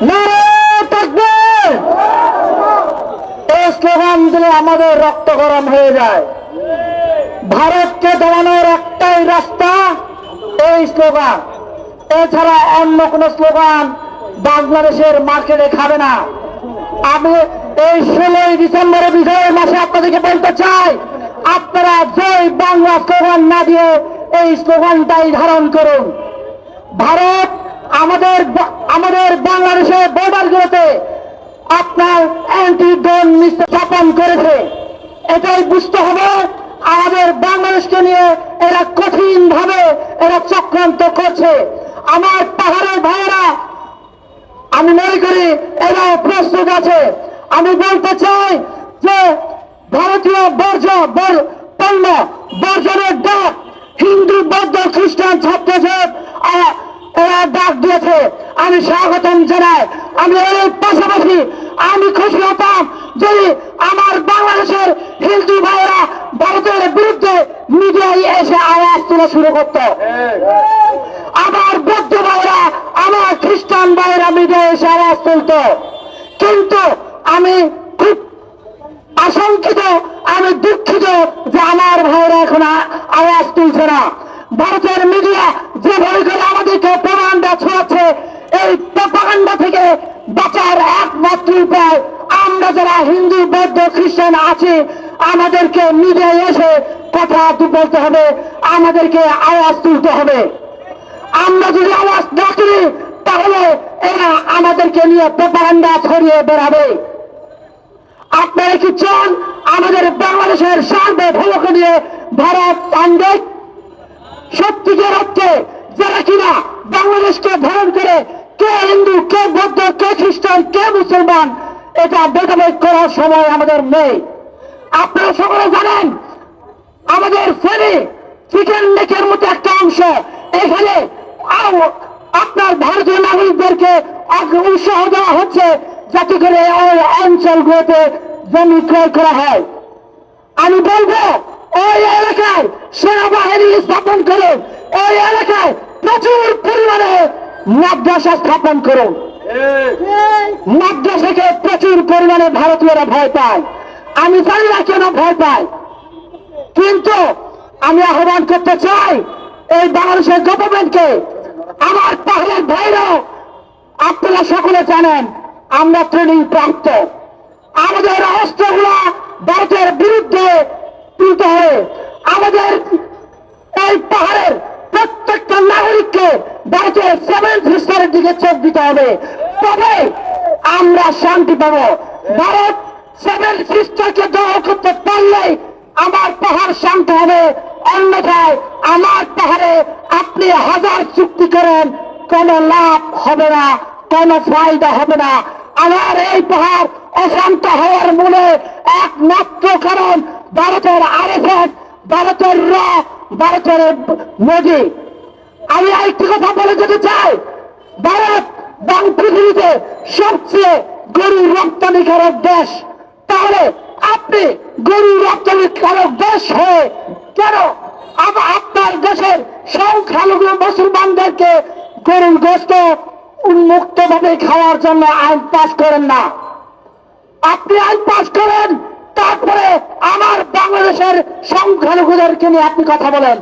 নারে তাকবীর! এই স্লোগান দিলে আমাদের রক্ত গরম হয়ে যায়। ভারতকে দমানোর একটাই রাস্তা এই স্লোগান, এছাড়া অন্য কোন স্লোগান বাংলাদেশের মার্কেটে খাবে না। আমি এই 16ই ডিসেম্বরের বিজয়ের মাসে আপনাদেরকে বলতে চাই, আপনারা জয় বাংলা স্লোগান না দিয়ে এই স্লোগানটাই ধারণ করুন। ভারত আমাদের বাংলাদেশের বর্ডারগুলোতে আপনার অ্যান্টি ড্রোন মিসাইল স্থাপন করেছে। এটাই বুঝতে হবে আমাদের বাংলাদেশকে নিয়ে এরা কঠিন ভাবে এরা চক্রান্ত করছে। আমার পাহাড়ের ভাইয়েরা, আমি মনে করি এরা প্রস্তুত আছে। আমি বলতে চাই যে ভারতীয় পণ্য বর্জনের ডাক হিন্দু বৌদ্ধ খ্রিস্টান ছাত্রজোট এরা ডাক দিয়েছে, আমি স্বাগতম জানাই। আমি এর পাশাপাশি আমি খুশি হতাম যদি আমার বাংলাদেশের হিন্দু ভাইয়েরা ভারতের বিরুদ্ধে মিডিয়ায় এসে আওয়াজ তোলা শুরু করত। আমার বৌদ্ধ ভাইয়েরা, আমার খ্রিস্টান ভাইয়েরা মিডিয়ায় এসে আওয়াজ তুলত। কিন্তু আমি খুব আশঙ্কিত, আমি দুঃখিত যে আমার ভাইয়েরা এখন আওয়াজ তুলছে না। ভারতের মিডিয়া যেভাবে করে আমাদেরকে প্রপাগান্ডা ছড়াচ্ছে, এই প্রপাগান্ডা থেকে বাঁচার একমাত্র উপায় আমরা যারা হিন্দু বৌদ্ধ খ্রিস্টান আছি, আমাদেরকে মিডিয়ায় এসে কথা বলতে হবে, আমাদেরকে আওয়াজ তুলতে হবে। আমরা যদি আওয়াজ না তুলি তাহলে এরা আমাদেরকে নিয়ে প্রপাগান্ডা ছড়িয়ে বেড়াবে। আপনারা কি চান আমাদের বাংলাদেশের সার্বভৌমত্ব নিয়ে ভারত আনবে? সত্যিকার অর্থে যারা কিনা বাংলাদেশকে ধারণ করে কে হিন্দু, কে বৌদ্ধ, কে খ্রিস্টান, কে মুসলমান, এটা ভেদাভেদ করার সময় আমাদের নেই। আপনারা সকলে জানেন আমাদের ফেনী চিকেন লেকের মতো একটা অংশ, এখানে আপনার ভারতীয় নাগরিকদেরকে উৎসাহ দেওয়া হচ্ছে যাতে করে ওই অঞ্চলগুলোতে জমি ক্রয় করা হয়। আমি বলবো ওই এলাকায় সেনাবাহিনী স্থাপন করুন, ওই এলাকায় প্রচুর পরিমাণে মাদ্রাসা স্থাপন করুন। মাদ্রাসাকে প্রচুর পরিমাণে ভারতীয়রা ভয় পায়, আমি জানি না কেন ভয় পায়। কিন্তু আমি আহ্বান করতে চাই এই বাংলাদেশের গভর্নমেন্টকে, আমার পাহাড়ের ভাইরাও, আপনারা সকলে জানেন আমরা ট্রেনিং প্রাপ্ত, আমাদের অস্ত্রগুলা ভারতের বিরুদ্ধে তুলতে হবে। আমাদের এই পাহাড়ের প্রত্যেকটা নাগরিককে ভারতের 7th সিস্টারের দিকে চোখ দিতে হবে, তবে আমরা শান্তি পাব। ভারত 7th সিস্টারকে দখল করতে পারলেই আমার পাহাড় শান্ত হবে, অন্যথায় আমার পাহাড়ে আপনি হাজার চুক্তি করেন কোনো লাভ হবে না, কোনো ফায়দা হবে না। আমার এই পাহাড় অশান্ত হওয়ার মূলে একমাত্র কারণ ভারতের আরএসএস, ভারতের ভারতের মোদী। আমি আরেকটি কথা বলে যেতে চাই, ভারত পৃথিবীতে সবচেয়ে গরু রপ্তানিকারক দেশ, তাহলে আপনি গরু রপ্তানিকারক দেশ হয়ে কেন আপনার দেশের সংখ্যালঘু মুসলমানদেরকে গরুর গোশত উন্মুক্ত ভাবে খাওয়ার জন্য আইন পাস করেন না? আপনি আইন পাস করেন, তারপরে আমার বাংলাদেশের সংখ্যালঘুদেরকে নিয়ে আপনি কথা বলেন।